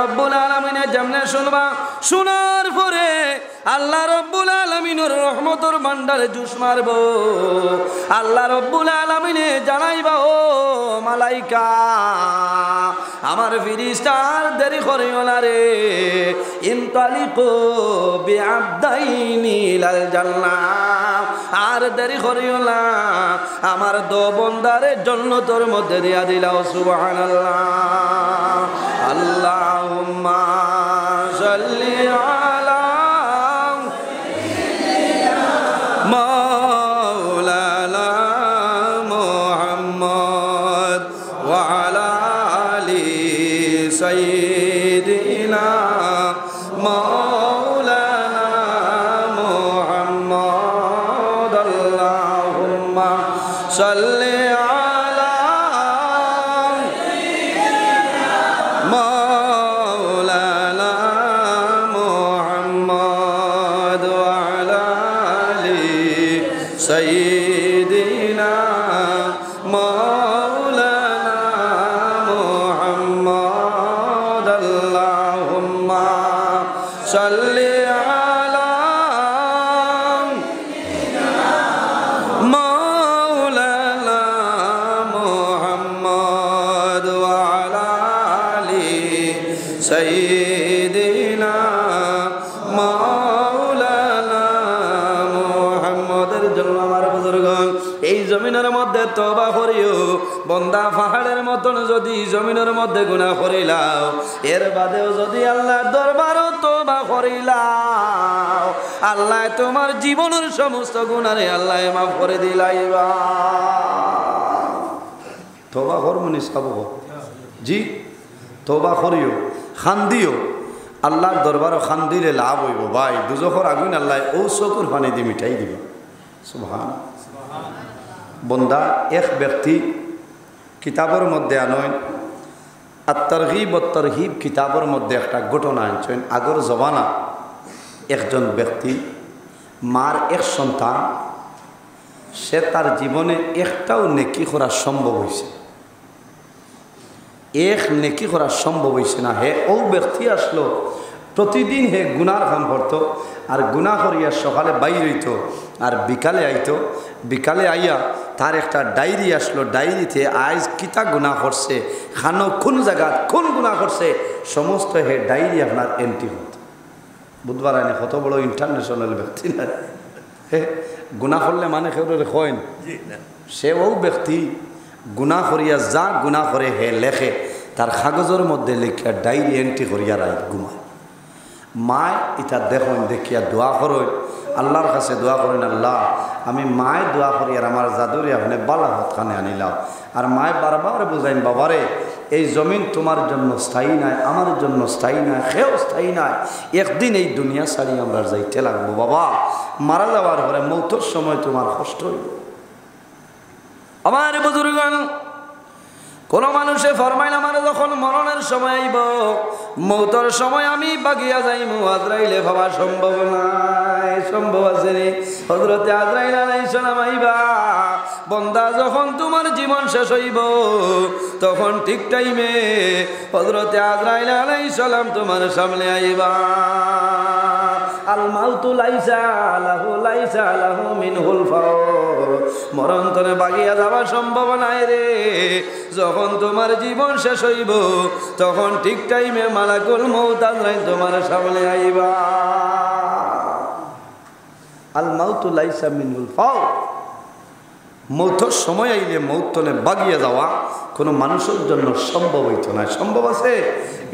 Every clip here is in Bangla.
রব্বুল আলামিনের যেমনে শুনবা, শোনার পরে আল্লাহ রব্বুল আলামিনের রহমতের ভান্ডারে জুস মারব। আল্লাহ রব্বুল আলামিনে জানাইবা, ও মালাইকা আমার ফিরিস্তার দেরি করিও না রে, ইনতালিকু বিআবদাইনি ইলাল জান্নাহ, আর দেরি করিও না, আমার দো বন্দারে জান্নাতের মধ্যে দিয়া দিলাও। সুবহানাল্লাহ। আল্লাহুম্মা সাল্লি আলা মাওলানা মুহাম্মদ ওয়া আলা আলি সাইয়্যিদিনা মাওলানা মুহাম্মদ। আল্লাহুম্মা সাল্লি سيدنا مولانا محمد اللهم صل على مولانا محمد وعلى آل سيدنا এই জমিনের মধ্যে তওবা করিও। বন্দা পাহাড়ের মতন যদি জমিনের মধ্যে গুনাহ করিলাও, এর বাদেও যদি আল্লাহর দরবারও তওবা করিলাও, আল্লাহ তোমার জীবনের সমস্ত গুনাহে আল্লাহ মাফ করে দিলাইবা। তওবা করমনি সব জি, তওবা করিও, খান্দিও। আল্লাহর দরবারও খান্দিলে লাভ হইব ভাই। দুজখর আগুন আল্লাহ ও চকুর পানি দিয়ে মিঠাই দিবা। সুবহান। বন্দা এক ব্যক্তি কিতাবের মধ্যে আনয়, আত-তারগীব ওয়াত-তারহীব কিতাবের মধ্যে একটা ঘটনা আনছেন। আগর জমানা একজন ব্যক্তি, মার এক সন্তান, সে তার জীবনে একটাও নেকি করা সম্ভব হয়েছে, এক নেকি করা সম্ভব হয়েছে না। হে ও ব্যক্তি আসলো, প্রতিদিন হে গুনার কাম করতো, আর গুনাহ করিয়া সকালে বাইর হইত, আর বিকালে আইতো। বিকালে আইয়া তার একটা ডায়েরি আসলো, ডায়েরিতে আজ কিতা গুনাহ করছে, খানো কোন জায়গা কোন গুনাহ করছে, সমস্ত হে ডায়েরি আপনার এন্ট্রি হতো। বুধবার আইনে কত বড় ইন্টারন্যাশনাল ব্যক্তি না, হে গুনাহ করলে মানে কেউ কইন। সে ও ব্যক্তি গুনাহ করিয়া যা গুনাহ করে হে লেখে, তার কাগজের মধ্যে লিখিয়া ডায়েরি এন্ট্রি করিয়া রায় ঘুমায়। মায় এটা দেখুন, দেখিয়া দোয়া করেন, আল্লাহর কাছে দোয়া করেন, আল্লাহ আমি মায় দোয়া করি আর আমার জাদুরি আপনি বালা হতখানে আনিলাম। আর মায় বারবার বুঝাইন, বাবারে এই জমিন তোমার জন্য স্থায়ী নাই, আমার জন্য স্থায়ী নাই, সেও স্থায়ী নাই, একদিন এই দুনিয়া ছাড়ি আমরা যাইতে লাগবো। বাবা মারা যাওয়ার পরে মৌতের সময় তোমার কষ্ট হইব। আমার বুজুর্গণ, কোন মানুষে ফরমাইল আমার যখন মরণের সময় আইব, মৌতের সময় আমি বাগিয়া যাইমু, আজরাইলে ভাবা সম্ভব নাই। সম্ভব আছে রে? হযরতে আজরাইল আলাইহিস সালাম আইবা, বন্দা যখন তোমার জীবন শেষ হইব, তখন ঠিক টাইমে হযরতে আজরাইল আলাইহিস সালাম তোমার সামনে আইবা। আল মাউতু লাইসা লাহু মিনহুল ফাওর, মরণ তনে বাগিয়া যাওয়া সম্ভব নাই রে। যখন তোমার জীবন শেষ হইব, তখন ঠিক টাইমে মালাকুল মউত আজরাইল তোমার সামনে আইবা। আল মাউতু লাইসা মিনহুল ফাওর, মৌতের সময় আইলে মৌত তনে বাগিয়া যাওয়া কোনো মানুষের জন্য সম্ভব হইতো না। সম্ভব আছে?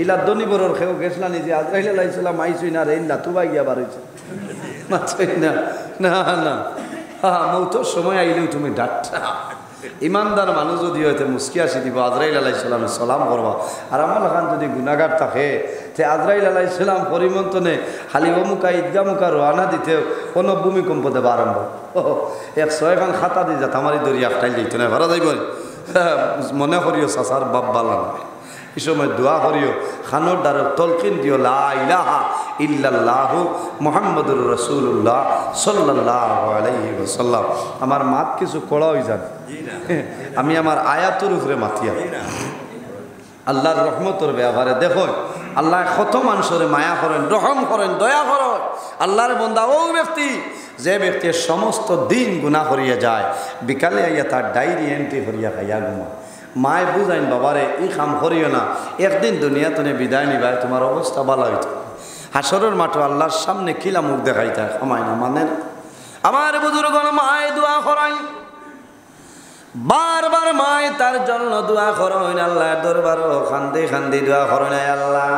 ইলা দনিবরর খেয়েও গেছলা নিজে আজরাইল আলাইহিস সালাম আইছই না রে, না তু বাগিয়া বার হইছে না না না। হ্যাঁ, মৌতের সময় আইলেও তুমি ডাক্তার ইমানদার মানুষ যদি হয়তো মুস্কি আসি দিব, আজরাইল আলাইহিস সালামে সালাম করবা। আর আমার খান যদি গুনাহগার থাকে, তে আজরাইল আলাইহিস সালাম পরিমন্ত্রণে খালি অমুকা ঈদগা মুখা রোয়ানা দিতে কোনো ভূমিকম্প দেবা আরম্ভ। 100 খান খাতা দি যাত আমারই দরিয়া আফটাইল দিত না, ভাড়া যাইব। মনে করিও চাচার বাপ বালা না, এই সময় দোয়া করিও, খানোর দ্বারা তলকিন দিও, লা ইলাহা ইল্লাল্লাহু মুহাম্মাদুর রাসূলুল্লাহ সাল্লাল্লাহু আলাইহি ওয়াসাল্লাম। আমার মাত কিছু কড়া হয়ে যান, আমি আমার আয়াতের উপরে মাতিয়া। আল্লাহর রহমতের ব্যাপারে দেখো, আল্লাহ কত মানুষের মায়া করেন, রহম করেন, দয়া করেন। আল্লাহর বান্দা ও ব্যক্তি, যে ব্যক্তির সমস্ত দিন গুনাহ করিয়া যায়, বিকালে আইয়া তার ডায়েরি এন্ট্রি করিয়া খাইয়া ঘুমা। মায় বুঝাইন বাবারে ই কাম করিও না, একদিন দুনিয়া তুমি বিদায় নিবাই, তোমার অবস্থা ভালো হইতো। হাসরের মাঠে আল্লাহর সামনে কিলা মুখ দেখাইতে আমায় না মানে না। আমার বুজুর্গণ মায় দোয়া করেন, বারবার মায় তার জন্য দোয়া করেন, আল্লাহর দরবারও খান্দি খান্দি দোয়া করেন, আল্লাহ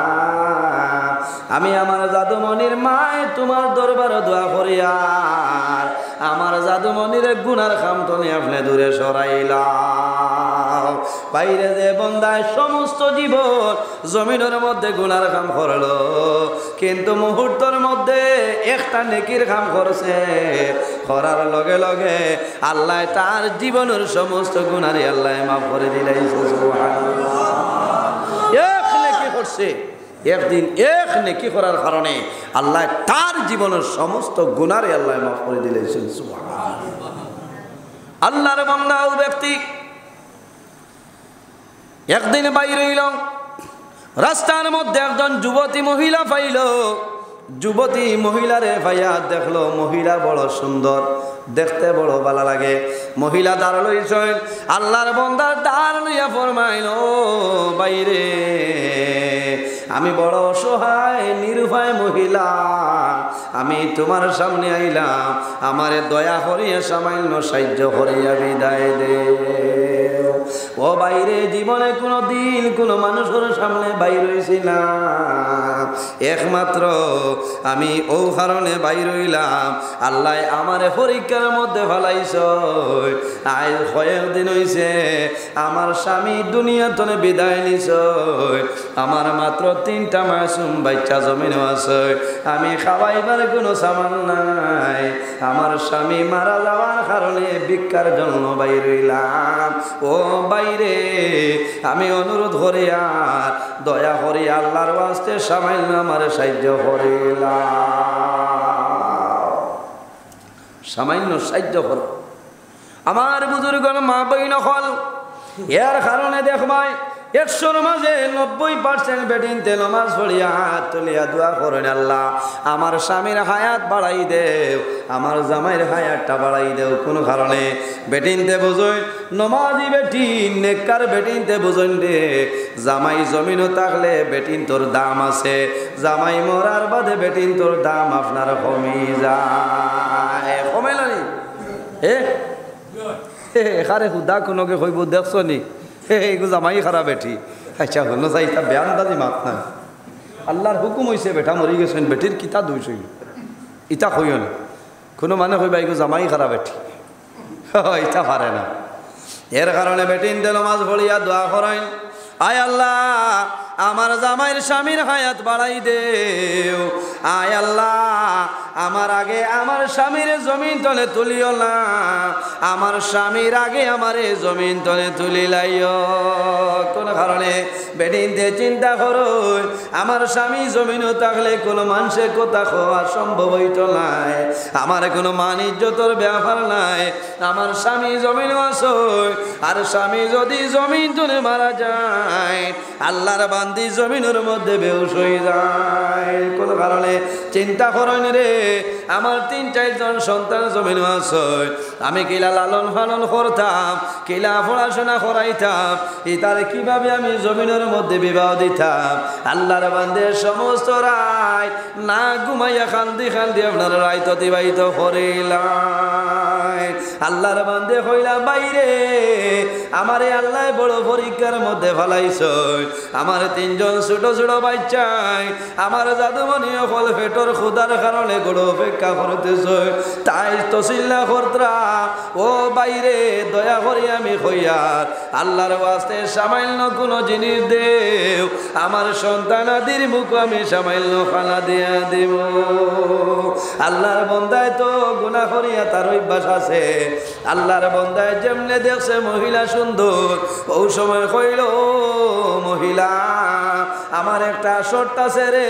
আমি আমার জাদুমণির মায় তোমার দরবারও দোয়া করি, আর আমার জাদুমণির গুনার খামতনি আপনি দূরে সরাইলা। বাইরে যে বন্দায় সমস্ত জীবন জমিনের মধ্যে গুনার কাম করলো, কিন্তু মুহূর্তের মধ্যে একটা নেকির কাম করছে, করার লগে লগে আল্লাহ তার জীবনের সমস্ত গুনারই আল্লাহ মাফ করে দিলাইছে। সুবহানাল্লাহ। এক নেকি করছে, একদিন এক নেকি করার কারণে আল্লাহ তার জীবনের সমস্ত গুনারই আল্লাহ মাফ করে দিলাইছেন। সুবহানাল্লাহ। আল্লাহর বান্দা ও ব্যক্তি একদিন বাইরে হইল, রাস্তার মধ্যে একজন যুবতী মহিলা পাইল। যুবতী মহিলারে ভাইয়া দেখলো, মহিলা বড় সুন্দর, দেখতে বড় ভালো লাগে। মহিলা দাঁড় লইছেন, আল্লাহর বান্দার দাঁড় লইয়া ফরমাইল, বাইরে আমি বড় অসহায় নিরুপায় মহিলা, আমি তোমার সামনে আইলাম, আমারে দয়া করিয়া সামান্য সাহায্য করিয়া বিদায় দে। ও বাইরে জীবনে কোনো দিন কোনো মানুষের সামনে বাইর হইছিলাম, একমাত্র আমি ও কারণে বাইর হইলাম, আল্লাহ আমারে পরীক্ষার মধ্যে ফেলাইছ। আজ কয়েকদিন হইছে আমার স্বামী দুনিয়া তনে বিদায় নিছ, আমার মাত্র 3টা মাসুম বাচ্চা জমিনও আছে, আমি খাওয়াইবার কোনো সামান নাই, আমার স্বামী মারা যাওয়ার কারণে ভিক্ষার জন্য বাইর হইলাম। ও বাইরে আমি অনুরোধ করি আর দয়া করি আল্লাহর ওয়াস্তে সামান্য আমার সাহায্য করিলাম, সামান্য সাহায্য করো। আমার বুজুর্গণ মা বইন হল, এর কারণে দেখবাই 100-র মাঝে 90% বেটিনতে নমাজ পড়িয়া হাত তুলিয়া দোয়া করেন, আল্লাহ আমার স্বামীর হায়াত বাড়াই দেও, আমার জামাইয়ের হায়াতটা বাড়াই দেও। কোনো কারণে বেটিনতে বুঝই নমাজি বেটিন, নেককার বেটিনতে বুঝন রে, জামাই জমিনও থাকলে বেটিন তোর দাম আছে, জামাই মরার বাদে বেটিন তোর দাম আপনার কমে যায়। কমে নি এখানে হুদা কোনোকে কইব দেখছ নি এইগো জামাই খারাপ বেটি, আচ্ছা হলো যাই তা বেয়ান দাদি মাত না, আল্লাহর হুকুম হয়েছে বেটা মরি গেছেন, বেটির কিতা দুই সই ইটা কইও না। কোনো মানে কইবা এইগো জামাই খারাপ বেটি, ইটা পারে না। এর কারণে বেটিন তেল মাছ ভরিয়া দোয়া করেন, আয় আল্লাহ আমার জামাইয়ের স্বামীর হায়াত বাড়াই দেও, আয় আল্লাহ আমার আগে আমার স্বামীর জমিন তলে তুলিও না, আমার স্বামীর আগে আমার জমিন তলে তুলি লাইও। কোন কারণে বেদিনতে চিন্তা করো, আমার স্বামী জমিনও থাকলে কোনো মানুষের কথা খাওয়া সম্ভব হইত নাই, আমার কোনো মান ইজ্জতর ব্যাপার নাই, আমার স্বামী জমিনও আসো, আর স্বামী যদি জমিন তুলে মারা যায় আল্লাহর বান্দি জমিনের মধ্যে বেহুশ হয়ে যায়। কোন কারণে চিন্তা করেন রে, আমার 3-4 জন সন্তান জমিনও আছে, আমি কিলা লালন পালন করতাম, কিলা পড়াশোনা করাইতাম, ইতার কিভাবে আমি জমিনের মধ্যে বিবাহ দিতাম। আল্লাহর বান্দে সমস্ত রায় না ঘুমাইয়া কান্দি কান্দি আপনার রায় অতিবাহিত করিলাম। আল্লাহর বান্দে হইলা বাইরে আমারে আল্লাহ বড় পরীক্ষার মধ্যে ফেলাইছ, আমার 3 জন ছোট ছোট বাচ্চাই আমার জাদুমণি ফল পেটর ক্ষুধার কারণে গড় অপেক্ষা করতেছ, তাই তো চিল্লা করতরা ও বাইরে দয়া করি আমি হইয়ার আল্লাহর ওয়াস্তে সামান্য কোনো জিনিস দেও, আমার সন্তানাদির মুখ আমি সামান্য খানা দিয়া দেব। আল্লাহর বন্দায় তো গুনাহ করিয়া তার অভ্যাস আছে, আল্লাহর বন্দায় যেমনে দেখছে মহিলা সুন্দর, ও সময় কইল মহিলা আমার একটা শর্ত আছে রে,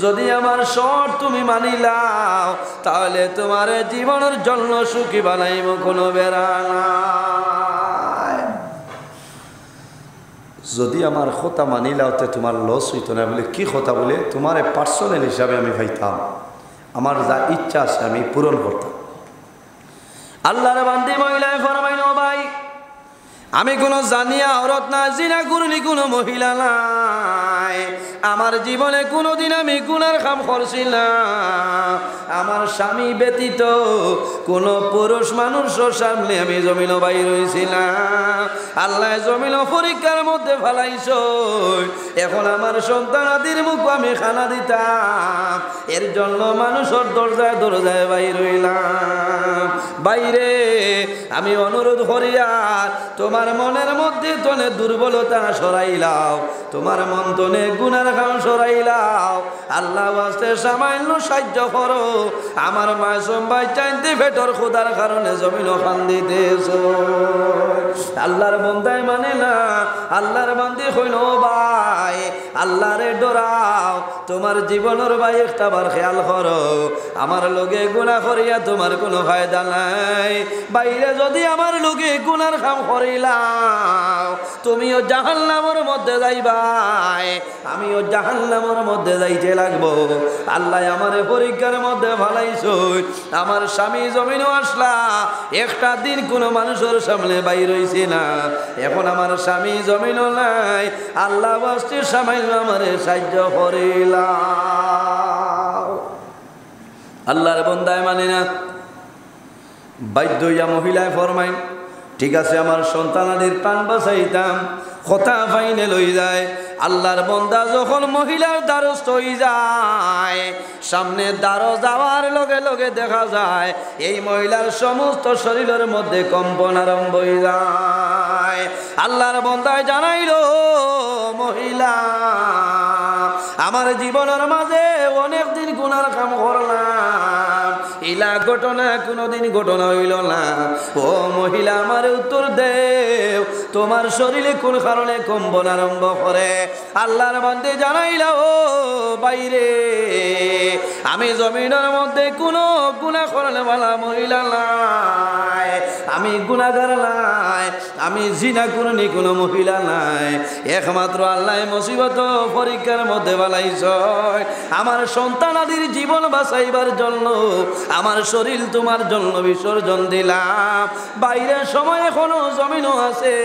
যদি আমার শর্ত তুমি মানিলাও তাহলে তোমার জীবনের জন্য সুখী বানাইব, কোনো বেড়া নাই। যদি আমার কথা মানিলাওতে তোমার লস হইতো না। বলে কি কথা? বলে তোমার পার্সোনাল হিসাবে আমি পাইতাম, আমার যা ইচ্ছা আছে আমি পূরণ করতাম। আল্লাহর বান্দি মহিলায় ফরমাইল, ভাই আমি কোনো জানিয়া অরত না, জিনা করলি কোনো মহিলা নাই, আমার জীবনে কোনোদিন আমি গুনার কাম করছি না। আমার স্বামী ব্যতীত কোনো পুরুষ মানুষের সামনে আমি জমিন বাইর হইছিলাম। আল্লাহ জমিন পরীক্ষার মধ্যে ফেলাইছ, এখন আমার সন্তানাদির মুখ আমি খানা দিতাম, এর জন্য মানুষের দরজায় দরজায় বাইর হইলাম। বাইরে আমি অনুরোধ করিয়ার তোমার মনের মধ্যে তনে দুর্বলতা সরাইলাও, তোমার মন তনে গুনার কাম সরাইলাও। আল্লাহ ওয়াস্তে সামান্য সাহায্য করো, আমার মাসুম ভাই চাইতে ভেতর খোদার কারণে জমিন খান দিতেছ। আল্লাহর বন্দায় মানে না, আল্লাহর বান্দি হইল ভাই আল্লাহরে ডরাও, তোমার জীবনের ভাই একটা বার খেয়াল করো, আমার লোকে গুনাহ করিয়া তোমার কোনো ফায়দা নাই। বাইরে যদি আমার লোকে গুনার কাম করিলাম, তুমিও জাহান্নামের মধ্যে যাইবাই, আমিও জাহান্নামের মধ্যে যাইতে লাগবো। আল্লাহ আমারে পরীক্ষার মধ্যে ভালাইছ, আমার স্বামী জমিনও আসলা, একটা দিন কোনো মানুষের সামনে বাইর হইছে না, এখন আমার স্বামী জমিনও নাই, আল্লাহ বাস্তি সামাইল আমারে সাহায্য করিলাম। আল্লাহর বন্দায় মানে না, বাধ্য হইয়া মহিলায় ফরমাইন, ঠিক আছে আমার সন্তানাদের প্রাণ বাঁচাইতাম, কথা ফাইনে লই যায়। আল্লাহর বন্দা যখন মহিলার দ্বারস্থ হয়ে যায়, সামনে দ্বারো যাওয়ার লগে লগে দেখা যায় এই মহিলার সমস্ত শরীরের মধ্যে কম্পন আরম্ভ হয়ে যায়। আল্লাহর বন্দায় জানাইল, মহিলা আমার জীবনের মাঝে অনেক দিন গুনার কাম করলাম, ইলা ঘটনা কোনোদিন ঘটনা হইল না। ও মহিলা আমার উত্তর দেও, তোমার শরীরে কোন কারণে কম্পন আরম্ভ করে? আল্লাহর বান্দে জানাইলা, ও বাইরে আমি জমিনের মধ্যে কোনো গুনাহ করলে বলা মহিলা নাই, আমি গুনাহগার নাই, আমি জিনা করিনি কোনো মহিলা নাই, একমাত্র আল্লাহ মুসিবত পরীক্ষার মধ্যে বালাইছ। আমার সন্তানাদির জীবন বাঁচাইবার জন্য আমার শরীর তোমার জন্য বিসর্জন দিলাম। বাইরের সময় এখনো জমিনও আছে,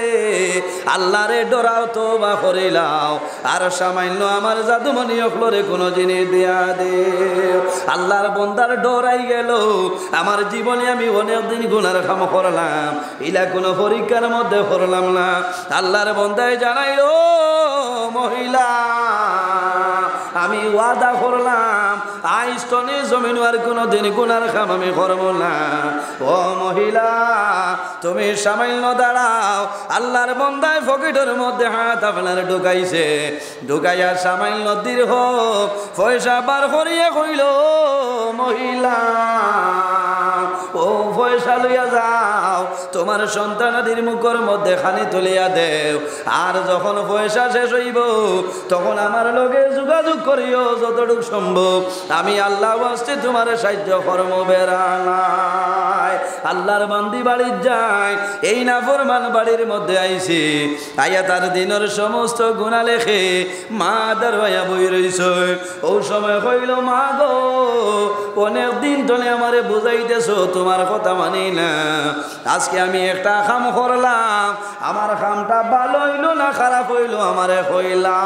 আল্লাহরে ডরাও, তওবা করিলাও, আর সামান্য আমার জাদুমণি অকলরে কোনো জিনিস দেয়া দে। আল্লাহর বন্দার ডরাই গেল, আমার জীবনে আমি অনেক দিন গুনার কাম করলাম, ইলা কোনো পরীক্ষার মধ্যে করলাম না। আল্লাহর বন্দায় জানাইল, মহিলা আমি ওয়াদা করলাম আইস্তনে জমিন আর কোনো দিন গুনার কাম আমি করব না। ও মহিলা তুমি সামান্য দাঁড়াও। আল্লাহর বন্দায় পকেটের মধ্যে হাত আপনার ঢুকাইছে, ঢুকাইয়া সামান্য দীর্ঘ পয়সা বার করিয়া কইল, মহিলা ও পয়সা লইয়া যাও, তোমার সন্তানাদির মুখের মধ্যে খানি তুলিয়া দেও, আর যখন পয়সা শেষ হইব তখন আমার লগে যোগাযোগ করিও যতটুকু সম্ভব, আমি আল্লাহ ওয়াস্তে তোমার সাহায্য কর্ম বেড়ালাই। আল্লাহর বান্দি বাড়ির যায়, এই নাফরমান বাড়ির মধ্যে আইছে, আইয়া তার দিনের সমস্ত গুনাহ লেখে মা দাঁড়াইয়া বই রইছ। ও সময় কইল, মা গো অনেক দিন ধরে আমারে বুঝাইতেছ, তোমার কথা মানি না, আজকে আমি একটা কাম করলাম, আমার কামটা ভালো হইল না খারাপ হইল আমারে কইলাম,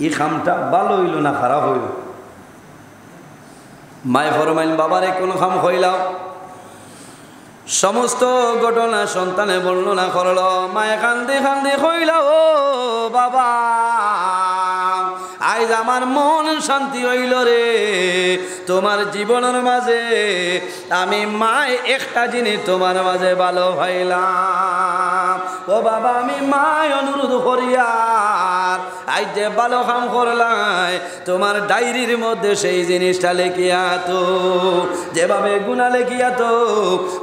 এই কামটা ভালো হইল না খারাপ হইল? মায় ফরমাইল, বাবারে কোন কাম কইলাও? সমস্ত ঘটনা সন্তানে বর্ণনা করল। মায়ে কান্দে কান্দে কইল, ও বাবা আজ আমার মন শান্তি হইল রে, তোমার জীবনের মাঝে আমি মায় একটা জিনিস তোমার মাঝে ভালো ভাইলাম। ও বাবা আমি মায় অনুরোধ করিয়ার আজ যে ভালো কাম করলাই তোমার ডায়েরির মধ্যে সেই জিনিসটা লেখিয়া তো যেভাবে গুনাহ লেখিয়া তো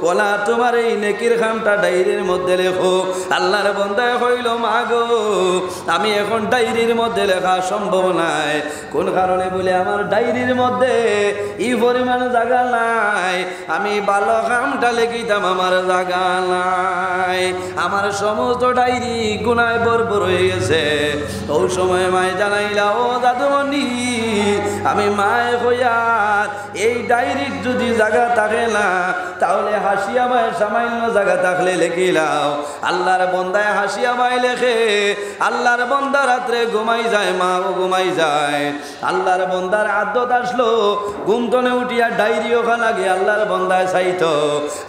ওলা তোমার এই নেকির কামটা ডায়েরির মধ্যে লেখো। আল্লাহর বান্দা কইল মা গো আমি এখন ডায়েরির মধ্যে লেখা সম্ভব নাই। কোন কারণে বলে আমার ডায়েরির মধ্যে এই পরিমাণ জায়গা নাই, আমি ভালো কামটা লিখিতাম আমার জায়গা নাই, আমার সমস্ত ডায়েরি গুনায় ভরপুর হয়ে গেছে। ওই সময় মায় জানাইলা ও দাদুমণি আমি মায় কইয়ার এই ডায়েরির যদি জায়গা থাকে না তাহলে হাসিয়া মায়ের সামান্য জায়গা থাকলে লেখিলাও। আল্লাহর বন্দায় হাসিয়া মায় লেখে, আল্লাহর বন্দা রাত্রে ঘুমাই যায়, মাও ঘুমাই যায়। আল্লাহর বন্দার আদত আসলো ঘুমতনে উঠিয়া ডায়েরি ওখা লাগে আল্লাহর বন্দায় চাইতো।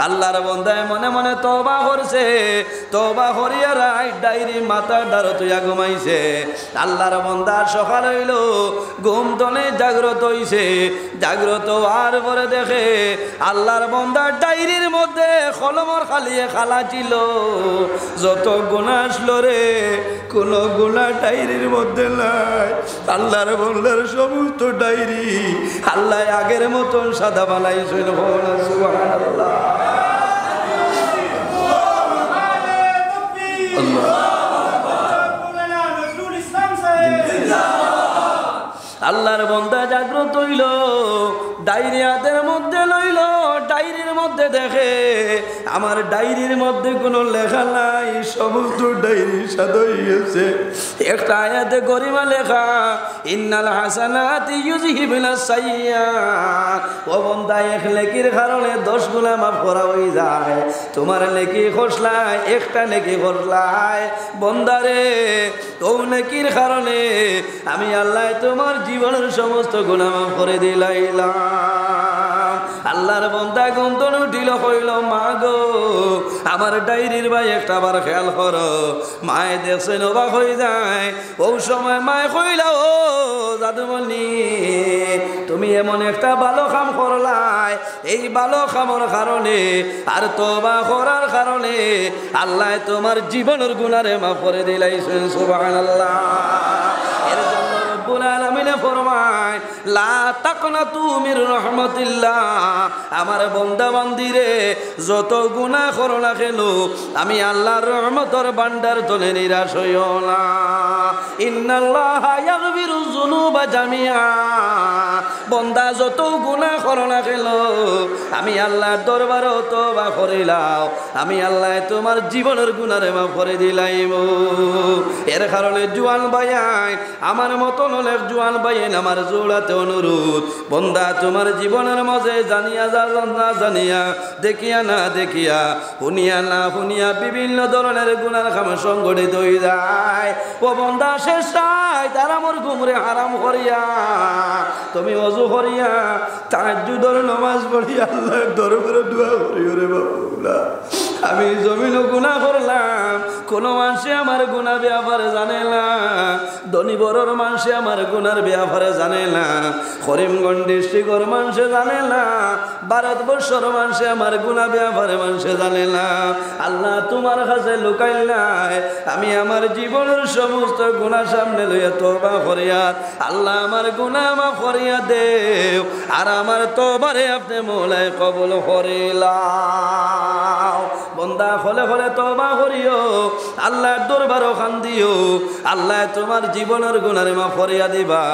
আল্লাহর বন্দায় মনে মনে তওবা করছে, তওবা করিয়া রাই ডায়েরি মাথার দ্বার তুইয়া ঘুমাইছে। আল্লাহর বন্দা সকাল হইল ঘুমতনে জাগ্রত হইছে, জাগ্রত হওয়ার পরে দেখে আল্লাহর বন্দার ডায়েরির মধ্যে কলমর খালিয়ে খালা ছিল। যত গুনাহ আসলো রে কোনো গুনাহ ডায়েরির মধ্যে নাই। আল্লাহর বন্দার সমস্ত ডায়েরি আল্লাহ আগের মতন সাদা বানাইছিল। সুবহানাল্লাহ আল্লাহর বন্দা জাগ্রত হইল, ডায়েরি হাতের মধ্যে লইল, ডায়েরির মধ্যে দেখে আমার ডায়েরির মধ্যে কোনো লেখা নাই, সমস্ত ডায়েরি সাদা হয়ে গেছে। একটা আয়াতে গরিমা লেখা ইন্নাল হাসানাতি ইউযহিবুনাস সাইয়্যাত। ও বন্দা এক নেকির কারণে 10 গুনাহ মাফ করা হয়ে যায়। তোমার নেকি খসলায় একটা নেকি খসলায় বন্দারে ও নেকির কারণে আমি আল্লাহ তোমার জীবনের সমস্ত গুনাহ মাফ করে দিলাইলাম। আল্লাহর বন্দা গন্তন উঠিল কইল মা গো আমার ডায়েরির ভাই একটা বার খেয়াল করো। মায়ে দেখছেন অবাক হয়ে যায়। ও সময় মায়ে কইলা ও দাদুমণি তুমি এমন একটা ভালো কাম করলাই, এই ভালো কামের কারণে আর তওবা করার কারণে আল্লাহ তোমার জীবনের গুনারে মাফ করে দিলাইছেন। সুবহানাল্লাহ। এর জন্য রব্বুল আলামিন ফরমায় লা তাকনাতু মির রাহমাতিল্লাহ। আমার বান্দা বান্দিরে যত গুনাহ করো না কেন আমি আল্লাহর রহমতের ভান্ডার তলে নিরাশ হইও না। ইন্নাল্লাহা ইয়াগফিরুয যুনুবা জামিআ। বান্দা যত গুনাহ করো না কেন আমি আল্লাহর দরবারে তওবা করিলাম, আমি আল্লাহ তোমার জীবনের গুনারে মাফ করে দিলাম। এর কারণে জোয়ান ভাইয়াই আমার মতন অনেক জোয়ান ভাইয়েন আমার জোড়াতে অনুরোধ বন্দা তোমার জীবনের মাঝে জানিয়া না জানিয়া দেখিয়া না দেখিয়া শুনিয়া না শুনিয়া বিভিন্ন ধরনের গুনার কাম সংগঠিত হয়ে যায়। ও বন্দা শেষ চাই তারা মোর ঘুমরে হারাম করিয়া তুমি ওযু করিয়া তাহাজ্জুদের নামাজ পড়িয়া আল্লাহর দরবারে দোয়া করিও রে বাবা। আমি জমিন গুনাহ করলাম, কোন মানুষে আমার গুনাহ ব্যাপারে জানে না, ধনী বড়র মানুষে আমার গুনার ব্যাপারে জানে না, করিমগঞ্জ ডিস্ট্রিক্টর মানুষে জানে না, ভারতবর্ষের মানুষে আমার গুনাহ ব্যাপারে মানুষে জানে না। আল্লাহ তোমার কাছে লুকাইল নাই, আমি আমার জীবনের সমস্ত গুনাহ সামনে লইয়া তওবা করিয়া আল্লাহ আমার গুনাহ মাফ করিয়া দেও আর আমার তওবারে আপনি মওলাই কবুল করিলাও। বন্দা হলে হলে তওবা করিও, আল্লাহর দরবারে খান দিও, আল্লাহ তোমার জীবনের গুনারে মাফ করিয়া দিবা,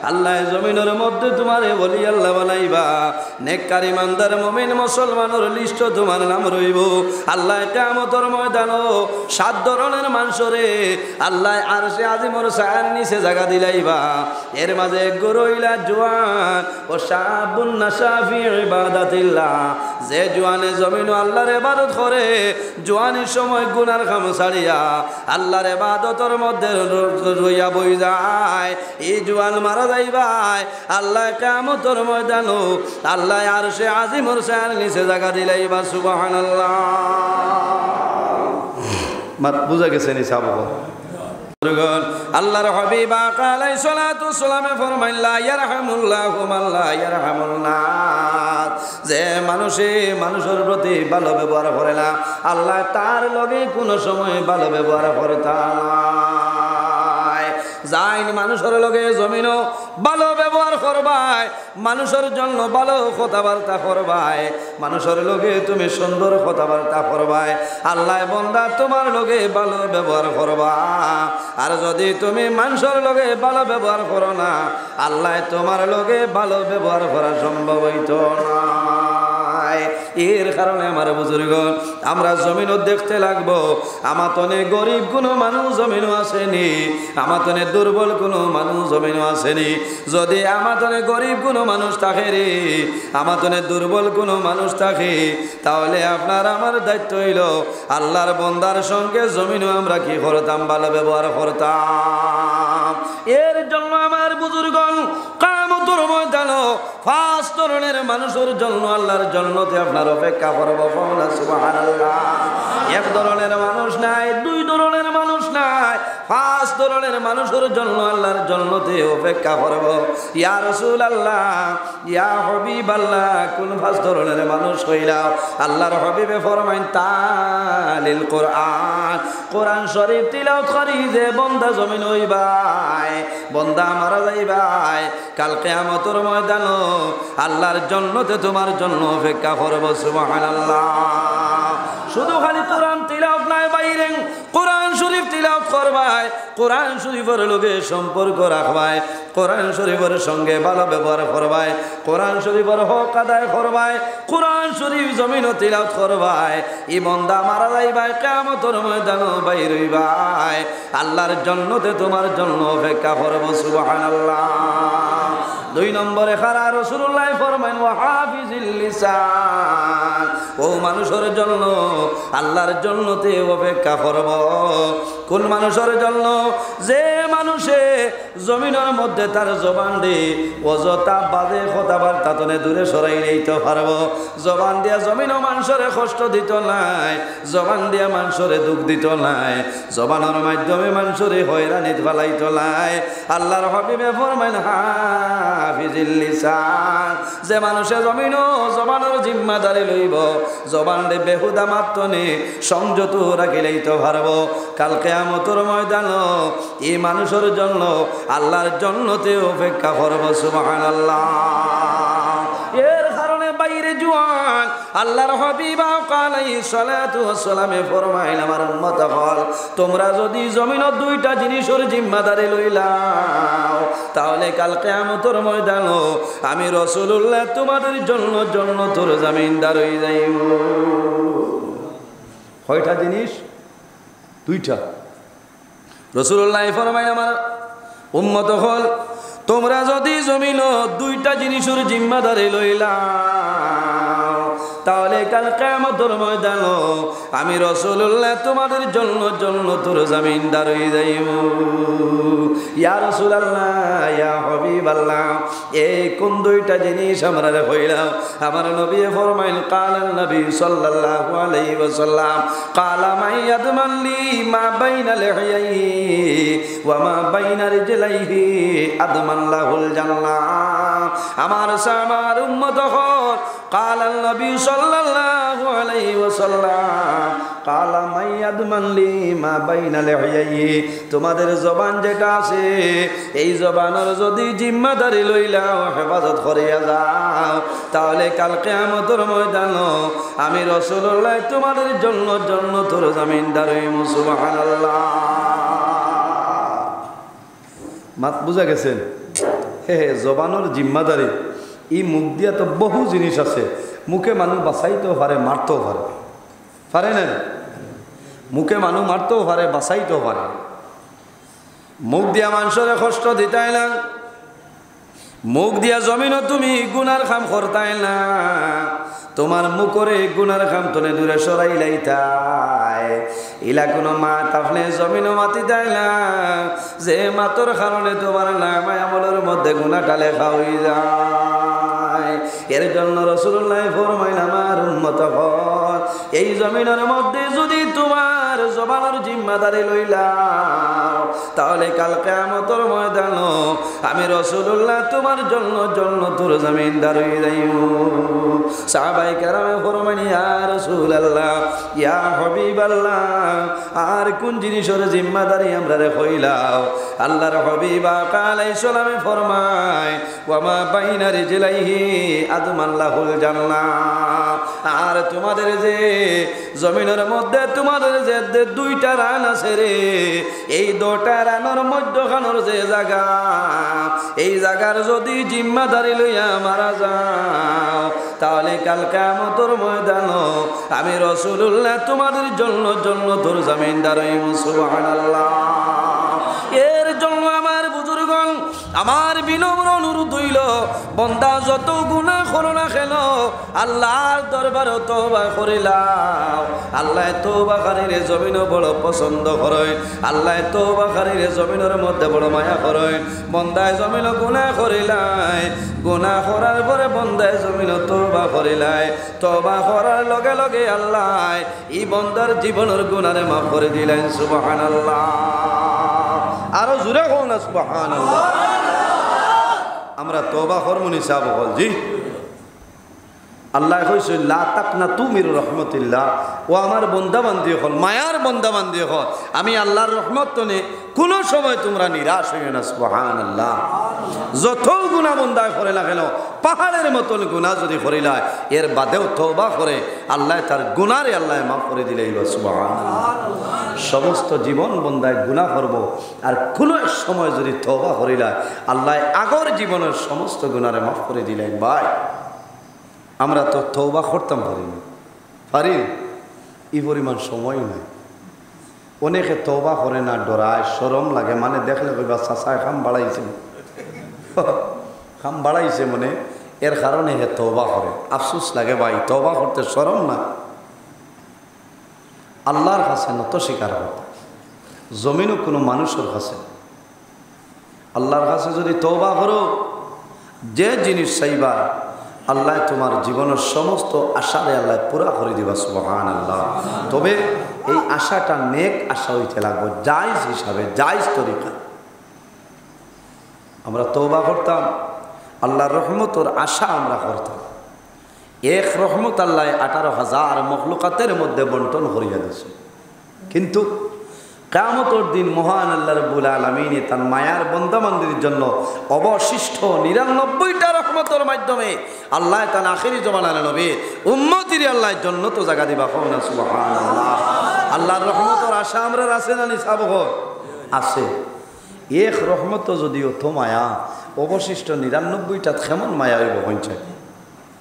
আল্লাহ জমিনের মধ্যে তোমারে বলি আল্লাহ বানাইবা, নেককার ইমানদার মুমিন মুসলমানের লিস্ট তোমার নাম রইব। আল্লাহ কিয়ামতের ময়দানে 7 ধরনের মানুষরে আল্লাহ আরশে আজিমর ছায়ার নিচে জায়গা দিলাইবা। এর মাঝে গরইলা জওয়ান ও শাবুন নাশা ফি ইবাদাতিল্লাহ, যে জওয়ানে জমিন আল্লাহর ইবাদত করে, জওয়ানির সময় গুনার কাম ছাড়িয়া আল্লাহর ইবাদতের মধ্যে রইয়া বই যায়, এই জওয়ান মারা যাইবাই আল্লাহ কিয়ামতের ময়দানে আল্লাহ আরশে আজিমর ছায়ার নিচে জায়গা দিলাইবা। সুবহানাল্লাহ। মাত বুঝা গেছে নি সাহাবা আল্লাহর হাবিব আলাইহিস সালাতু ওয়াস সালামে ফরমাইলেন লা ইয়ারহামুল্লাহু মান লা ইয়ারহামুন নাস, যে মানুষের প্রতি ভালো ব্যবহার করে না আল্লাহ তার লগে কোনো সময় ভালো ব্যবহার করতে না। যাইন মানুষের লগে জমিনও ভালো ব্যবহার করবাই, মানুষের জন্য ভালো কথাবার্তা করবাই, মানুষের লগে তুমি সুন্দর কথাবার্তা করবাই, আল্লাহ বন্দা তোমার লগে ভালো ব্যবহার করবা। আর যদি তুমি মানুষের লগে ভালো ব্যবহার করো না, আল্লাহ তোমার লগে ভালো ব্যবহার করা সম্ভব হইত না। এর কারণে আমার বুজুর্গ আমরা জমিনও দেখতে লাগবো, আমাতনে গরিব কোনো মানুষ জমিনও আসেনি, আমাতনে দুর্বল কোনো মানুষ জমিনও আসেনি। যদি আমাতনে গরিব কোনো মানুষ থাকে রে, আমাতনে দুর্বল কোনো মানুষ থাকে, তাহলে আপনার আমার দায়িত্ব হইল আল্লাহর বন্দার সঙ্গে জমিনও আমরা কি করতাম, ভালো ব্যবহার করতাম। এর জন্য আমার বুজুর্গণ কিয়ামতের ময়দানে পাঁচ ধরনের মানুষের জন্য আল্লাহর জান্নাতে আপনার অপেক্ষা করব। সুবহানাল্লাহ। এক ধরনের মানুষ নাই, দুই ধরনের মানুষ নাই, পাঁচ ধরনের মানুষের জন্য আল্লাহর জান্নাতে অপেক্ষা করব। ইয়া রাসূলুল্লাহ, ইয়া হাবিবাল্লাহ, কোন পাঁচ ধরনের মানুষ হইলা? আল্লাহর হাবিবে ফরমাইন তালিল কোরআন, কোরআন শরীফ তিলাওয়াত করি যে বান্দা জমিন হইবাই, বান্দা মারা যাইবাই, কাল কিয়ামতের ময়দানে আল্লাহর জান্নাতে তোমার জন্য অপেক্ষা করব। সুবহানাল্লাহ। শুধু খালি কোরআন তিলাওয়াত নাই, বাইরে কোরআন শরীফ তিলাওয়াত করবাই, কোরআন শরীফের লগে সম্পর্ক রাখবাই, কোরআন শরীফের সঙ্গে ভালো ব্যবহার করবাই, কোরআন শরীফের হক আদায় করবাই, কোরআন শরীফ জমিনও তিলাওয়াত করবাই, এই বান্দা মারা যাইবাই, কিয়ামতের ময়দানে বাইর হইবাই, আল্লাহর জান্নাতে তোমার জন্য অপেক্ষা করব। সুবহানাল্লাহ। দুই নম্বরে খারা রাসূলুল্লাহ ফরমান ওয়া হাফিজিল লিসান, ও মানুষের জন্য আল্লাহর জান্নাতে অপেক্ষা করব। কোন মানুষের জন্য? যে মানুষে জমিনের মধ্যে তার জবান দিয়ে অযথা বাজে কথাবার্তা তনে দূরে সরাই নিতে পারবো, জবান দিয়া জমিনও মানুষের কষ্ট দিত নাই, জবান দিয়া মানুষের দুঃখ দিত নাই, জবানের মাধ্যমে মানুষের হয়রানি ফেলাইত নাই। আল্লাহর হাবিবে ফরমান হাফিজিল লিসান, যে মানুষে জমিনও জবানের জিম্মাদারি লইব, জবান দে বেহুদা মাত্তনে সংযত রাখিলেই তো পারবো, কাল কিয়ামতের ময়দানে এই মানুষের জন্য আল্লাহর জান্নাতে অপেক্ষা করব। সুবহানাল্লাহ। এর কারণে বাইরে জওয়ান আল্লাহর হাবিব আলাইহিস সালাতু ওয়াস সালামে ফরমাইলেন, আমার উম্মত হল তোমরা যদি জমিনের দুইটা জিনিসের জিম্মাদারি লইলাও, তাহলে কাল কিয়ামতের ময়দানে আমি রাসূলুল্লাহ তোমাদের জন্য জান্নাতের জামিনদার হয়ে যাইব। কয়টা জিনিস? দুইটা। রাসূলুল্লাহ ফরমাইলেন, আমার উম্মত হল তোমরা যদি জমিন দুইটা জিনিসের জিম্মাদারি লইলাও, তাহলে কাল কিয়ামতের ময়দানে আমি রাসূলুল্লাহ তোমাদের জন্য জান্নাতের জামিনদার হয়ে যাইব। ইয়া রাসূলুল্লাহ, ইয়া হাবিবাল্লাহ, এই কোন দুইটা জিনিস আমরা হইলাম? আমার নবী ফরমাইল, কালান নবী সাল্লাল্লাহু আলাইহি ওয়াসাল্লাম, কালা মান ইয়াদমান লি মা বাইনা লিহিয়াইহি ওয়া মা বাইনা রিজলাইহি আদমান লাহুল জান্নাহ। আমার সামার উম্মত হল কালান নবী সাল্লাল্লাহু আলাইহি ওয়াসাল্লাম, কালা মান ইয়াদমান লি মা বাইনা লিহিয়াইহি, তোমাদের জবান যেটা আছে এই জবানের যদি জিম্মাদারি লইলাও, হেফাজত করিয়া যাও, তাহলে কাল কিয়ামতের ময়দানে আমি রাসূলুল্লাহ তোমাদের জন্য জান্নাতের জামিনদার হইব। সুবহানাল্লাহ। মাত বুঝা গেছেন? জবানের জিম্মাদারি, এই মুখ দিয়া তো বহু জিনিস আছে। মুখে মানুষ বাঁচাইতেও পারে, মারতেও পারে, পারে না? মুখে মানুষ মারতেও পারে, বাঁচাইতেও পারে। মুখ দিয়া মানুষের কষ্ট দিতাই না, মুখ দিয়া জমিনও তুমি গুনার কাম করতাই না, তোমার মুখরে গুনার কাম তনে দূরে সরাই লাইতাই। ইলা কোনো মাত আপনি জমিনও মাতি দেয় না, যে মাতর কারণে তোমার নাম আমলের মধ্যে গুনাহটা লেখা হয়ে যায়। যায়। এর জন্য রাসূলুল্লাহ ফরমাইলেন আমার উম্মত হল এই জমিনের মধ্যে যদি তোমার জবানের জিম্মাদারি লইলাও তাহলে কাল কিয়ামতের ময়দানে আমি রাসূলুল্লাহ তোমার জন্য জান্নাতুর জমিনদার হয়ে যাইব। সাহাবায়ে কেরামে ফরমাইলেন ইয়া রাসূলুল্লাহ ইয়া হাবিবাল্লাহ আর কোন জিনিসের জিম্মাদারি আমরা হইলাও? আল্লাহর হাবিব আলাইহিস সালামে ফরমায় ওয়া মা বাইনা রিজলাইহি আদমাল্লাহুল জান্নাহ। আর তোমাদের যে জমিনের মধ্যে তোমাদের যে দুইটা রান আছে রে, এই দুইটা রানের মধ্যখানের যে জায়গা, এই জায়গার যদি জিম্মাদারি লইয়া মারা যাও তাহলে কাল কিয়ামতের ময়দানে আমি রাসূলুল্লাহ তোমাদের জন্য জান্নাতুর জমিনদার হইব। সুবহানাল্লাহ। এর জন্য আমার বুজুর্গণ আমার বিনম্র অনুরোধ হইল বান্দা যত গুনাহ করো না কেন আল্লাহর দরবারে তওবা করিলাও। আল্লাহ তওবাকারীর জমিনও বড় পছন্দ করেন, আল্লাহ তওবাকারীর জমিনের মধ্যে বড় মায়া করেন। বান্দায় জমিন গুনাহ করিলাই, গুনাহ করার পরে বান্দায় জমিন তওবা করিলাই, তওবা করার লগে লগে আল্লাহ এই বান্দার জীবনের গুনাহে মাফ করে দিলেন। সুবহানাল্লাহ। আরো জোরে কও না সুবহানাল্লাহ। আমরা তওবা করব নি সাহেব বল জি। আল্লাহ কইছে লা তাকনাতু মির রাহমাতিল্লাহ, ও আমার বান্দা বান্দি হল, মায়ার বান্দা বান্দি হল, আমি আল্লাহর রহমত তনে কোন সময় তোমরা নিরাশ হইও না। সুবহানাল্লাহ। যত গুনাহ বান্দা করে না কেন পাহাড়ের মতন গুনাহ যদি করিলা এর বাদেও তওবা করে আল্লাহ তার গুনাহরে আল্লাহ মাফ করে দিলেই বা সুবহানাল্লাহ। সমস্ত জীবন বান্দায় গুনাহ করব আর কোন সময় যদি তওবা করিলা আল্লাহ আগর জীবনের সমস্ত গুনাহরে মাফ করে দিলেন। ভাই আমরা তো তওবা করতাম পারি এই পরিমাণ সময় নাই। অনেকে তওবা করে না, ডরায়, শরম লাগে, মানে দেখলে কইবা চাচায় খাম বাড়াইছে খাম বাড়াইছে মানে এর কারণে হে তওবা করে। আফসোস লাগে ভাই, তওবা করতে শরম না, আল্লাহর কাছে নত স্বীকার করতে। জমিনও কোনো মানুষের কাছে, আল্লাহর কাছে যদি তওবা করো যে জিনিস চাইবা আল্লাহ তোমার জীবনের সমস্ত আশারে আল্লাহ পুরা করে দিবা। সুবহানাল্লাহ। তবে এই আশাটা নেক আশা হইতে লাগবে, জায়েজ হিসাবে, জায়েজ তরিকা। আমরা তওবা করতাম, আল্লাহর রহমতের আশা আমরা করতাম। এক রহমত আল্লাহ 18,000 মখলুকাতের মধ্যে বন্টন করিয়া দিয়েছে। কিন্তু কিয়ামতের দিন মহান আল্লাহ রাব্বুল আলামিন তার মায়ার বান্দাবান্দির জন্য অবশিষ্ট 99টা রহমতের মাধ্যমে আল্লাহ তার আখিরি জমানার নবী উম্মতির আল্লাহ জান্নাত জায়গা দিবা। কওনা সুবহানাল্লাহ। আল্লাহর রহমতের আশা আমরা আছে না নিসাব আছে। এক রহমত যদিও তো মায়া, অবশিষ্ট 99টা কেমন মায়া হইব হইছে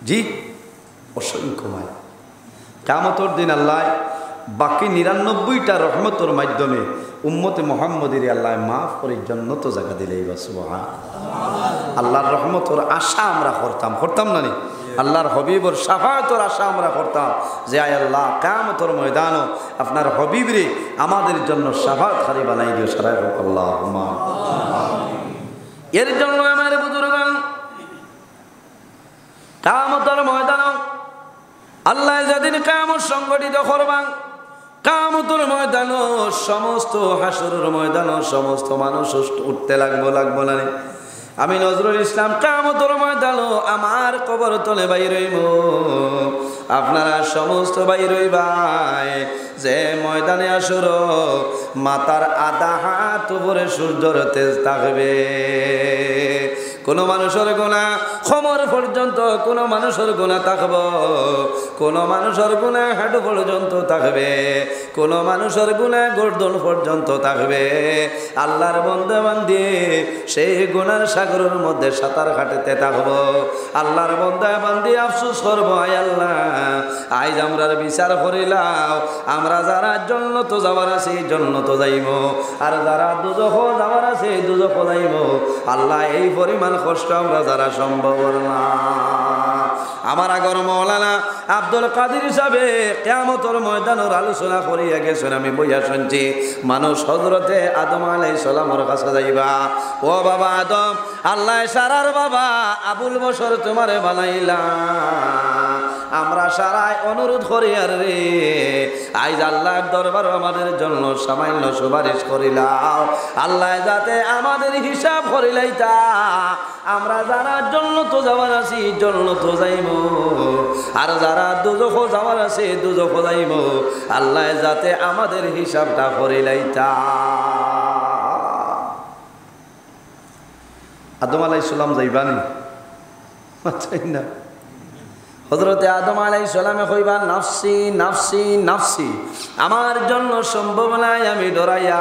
জি, অসংখ্য মায়া। কিয়ামতের দিন আল্লাহ বাকি 99টা রহমতের মাধ্যমে উম্মতে মুহাম্মদের আল্লাহ মাফ করে জান্নাত জায়গা দিলেই বা সুবহানাল্লাহ। আল্লাহর রহমতের আশা আমরা করতাম না নি? আল্লাহর হবিবর শাফাআতের আশা আমরা করতাম যে আয় আল্লাহ কিয়ামতের ময়দানে আপনার হবিবরে আমাদের জন্য শাফাআতকারী বানাই দিও। সারাই হোক আল্লাহুম্মা। এর জন্য আমার বুজুর্গগণ কিয়ামতের ময়দানে আল্লাহ যেদিন কিয়ামত সংগঠিত করবেন, কিয়ামতের ময়দানে সমস্ত হাসরের ময়দানে সমস্ত মানুষ উঠতে লাগবো না। আমি নজরুল ইসলাম কিয়ামতের ময়দানে আমার কবর তলে বাইর হইব, আপনারা সমস্ত বাইর হইবাই। যে ময়দানে হাসর মাথার আধা হাত উপরে সূর্যের তেজ থাকবে। কোনো মানুষের গুনাহ খমর পর্যন্ত, কোনো মানুষের গুনাহ থাকব, কোনো মানুষের গুনাহ হাঁটু পর্যন্ত থাকবে, কোনো মানুষের গুনাহ গর্দন পর্যন্ত থাকবে। আল্লাহর বান্দা বান্দি সেই গুনার সাগরের মধ্যে সাঁতার কাটতে থাকবো। আল্লাহর বান্দা বান্দি আফসোস করবো, আয় আল্লাহ আইজ আমরার বিচার করিলাও আমরা যারা জান্নাত যাওয়ার আছে জান্নাত যাইব আর যারা দুজখ যাওয়ার আছে দুজখ যাইব আল্লাহ এই পরিমাণ কষ্ট আমরা যারা সম্ভব না আমার আগর মৌলানা আব্দুল কাদের সাহেবে কিয়ামতের ময়দানের আলোচনা করিয়া গেছেন আমি বইয়া শুনছি মানুষ হযরতে আদম আলাইহিস সালামের কাছে যাইবা ও বাবা আদম আল্লাহ সারার বাবা আবুল বশর তোমারে বানাইলা আমরা সারাই অনুরোধ করি আর রে আইজ আল্লাহর দরবার আমাদের জন্য সামান্য সুপারিশ করিলাও আল্লাহ যাতে আমাদের হিসাব করিলাইতা আমরা যারা জান্নাত যাওয়ার আছি জান্নাত যাইব আর যারা দুজখ যাওয়ার আছে দুজখ যাইব আল্লাহ যাতে আমাদের হিসাবটা করিলাইতা আদম আলাইহিস সালাম যাইবানি আচ্ছাই না হযরতে আদম আলাইহিস সালামে কইবা নাফসি নাফসি নাফসি আমার জন্য সম্ভব নাই আমি ডরাইয়া